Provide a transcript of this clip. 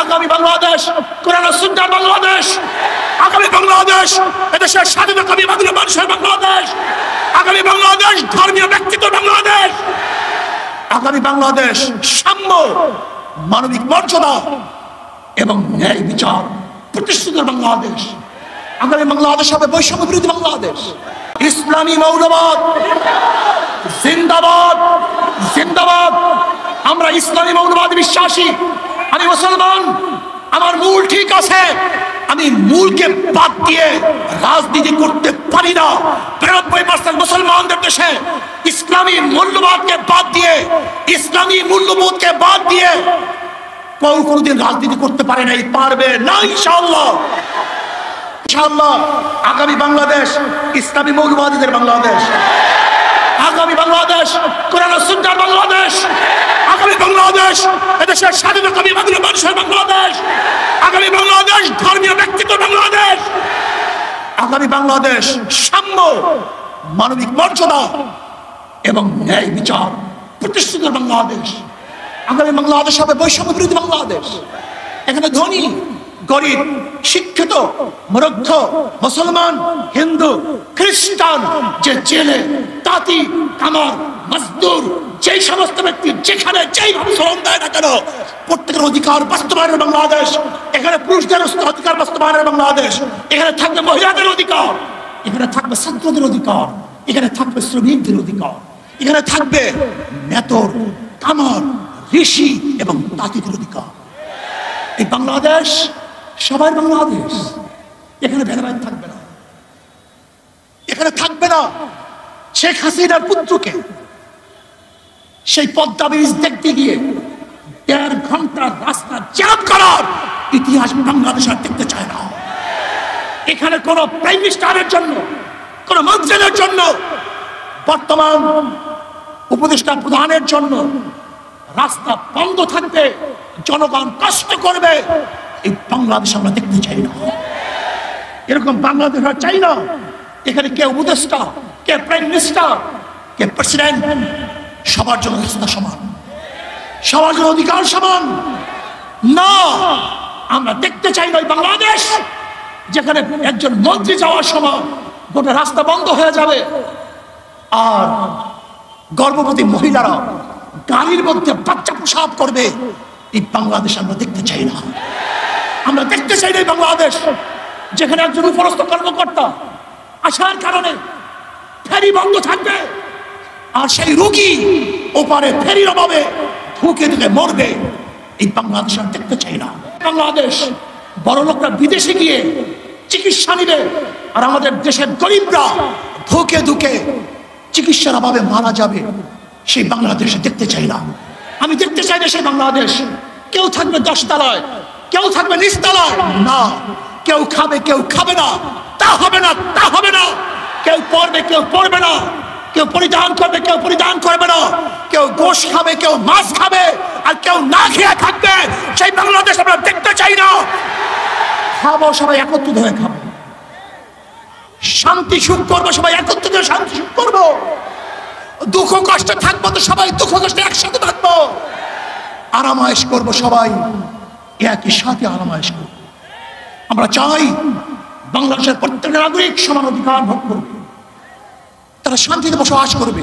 আগামী বাংলাদেশ কোরআন ও সুন্নাহর বাংলাদেশ, আগামী বাংলাদেশ এদেশের স্বাধীনতাকামী মানুষের বাংলাদেশ, আগামী বাংলাদেশ ধর্মীয় ব্যক্তিত্ব বাংলাদেশ, আগামী বাংলাদেশ সাম্য, মানবিক মর্যাদা এবং ন্যায় বিচার প্রতিষ্ঠিত বাংলাদেশ, আগামী বাংলাদেশ হবে বৈষম্য বিরোধী বাংলাদেশ। ইসলামী মৌলবাদ জিন্দাবাদ, জিন্দাবাদ। আমরা ইসলামী মৌলবাদ বিশ্বাসী। আমি মুসলমান, আমার মূল ঠিক আছে, আমি মূলকে বাদ দিয়ে রাজনীতি করতে পারি না। ৯২% মুসলমানদের দেশে ইসলামী মূল্যবোধকে বাদ দিয়ে, ইসলামী মূল্যবোধকে বাদ দিয়ে কেউ কোনোদিন রাজনীতি করতে পারে নাই, পারবে না ইনশাআল্লাহ। ইনশাআল্লাহ আগামী বাংলাদেশ ইসলামী মৌলবাদীদের বাংলাদেশ, আগামী বাংলাদেশ কোরআন ও সুন্নাহর বাংলাদেশ, আগামী বাংলাদেশ এদেশের স্বাধীনতাকামী মানুষের বাংলাদেশ, আগামী বাংলাদেশ ধর্মীয় ব্যক্তিত্ব বাংলাদেশ, আগামী বাংলাদেশ সাম্য, মানবিক মর্যাদা এবং ন্যায় বিচার প্রতিষ্ঠিত বাংলাদেশ, আগামী বাংলাদেশ হবে বৈষম্য বিরোধী বাংলাদেশ। এখানে ধনী গরিব, শিক্ষিত মূর্খ, মুসলমান হিন্দু খ্রিস্টান, যে জেলে তাঁতি কামার মজদুর, যেই সমস্ত ব্যক্তি যেখানে যেইভাবে শ্রম দেয় না কেন, প্রত্যেকের অধিকার বাস্তবায়নের বাংলাদেশ। এখানে পুরুষদের অধিকার বাস্তবায়নের বাংলাদেশ, এখানে থাকবে মহিলাদের অধিকার, এখানে থাকবে ছাত্রদের অধিকার, এখানে থাকবে শ্রমিকদের অধিকার, এখানে থাকবে নেতর কামার ঋষি এবং তাঁতিদের অধিকার। এই বাংলাদেশ সবার বাংলাদেশ, এখানে ভেদাভেদ থাকবে না, এখানে থাকবে না শেখ হাসিনার পুত্রকে সেই পদ্মা ব্রিজ দেখতে গিয়ে ১.৫ ঘন্টার রাস্তা জ্যাম করার ইতিহাস বাংলাদেশ আর দেখতে চায় না। এখানে কোন প্রাইম মিনিস্টারের জন্য, কোন মন্ত্রীদের জন্য, বর্তমান উপদেষ্টা প্রধানের জন্য রাস্তা বন্ধ থাকবে, জনগণ কষ্ট করবে, এই বাংলাদেশ আমরা দেখতে চাই না। এরকম বাংলাদেশ আমরা চাই না। এখানে কে উপদেষ্টা, কে প্রাইম মিনিস্টার, কে প্রেসিডেন্ট, সবার জন্য রাস্তা সমান, সবার জন্য অধিকার সমান না। আমরা দেখতে চাই না বাংলাদেশ যেখানে একজন মন্ত্রী যাওয়ার সময় গোটা রাস্তা বন্ধ হয়ে যাবে আর গর্ভবতী মহিলারা গাড়ির মধ্যে বাচ্চা প্রসব করবে। এই বাংলাদেশ আমরা দেখতে চাই না। আমরা দেখতে চাই না বাংলাদেশ যেখানে একজন উপরস্থ কর্মকর্তা আসার কারণে ফেরি বন্ধ থাকবে আর সেই রোগী ওপারে ফেরির অভাবে ঢুকে ঢুকে মরবে। এই বাংলাদেশ আমরা দেখতে চাই না। বাংলাদেশ বড় লোকরা বিদেশে গিয়ে চিকিৎসা নিবে আর আমাদের দেশের গরিবরা ঢুকে ঢুকে চিকিৎসার অভাবে মারা যাবে। সেই বাংলাদেশে দেখতে চাই না। আমি দেখতে চাই না সেই বাংলাদেশ কেউ থাকবে 10 তলায়, কেউ থাকবে নিচতলায়, না। কেউ খাবে, কেউ খাবে না, তা হবে না, তা হবে না। কেউ পড়বে, কেউ পড়বে না, কেউ পরিধান করবে, কেউ পরিধান করবে না, কেউ গোশ খাবে, কেউ মাছ খাবে, আর কেউ না খেয়ে থাকবে। সেই বাংলাদেশ আমরা দেখতে চাই না। খাবো সবাই একত্রিত হয়ে খাবো, শান্তি সুখ করবো সবাই একত্রিত হয়ে শান্তি সুখ করবো, দুঃখ কষ্ট থাকবো তো সবাই দুঃখ কষ্ট একসাথে থাকবো, আরামায়েশ করবো সবাই একই সাথে আরামায়েশ করবো। আমরা চাই বাংলাদেশের প্রত্যেক নাগরিক সমান অধিকার ভোগ করবে, তারা শান্তিতে বসবাস করবে।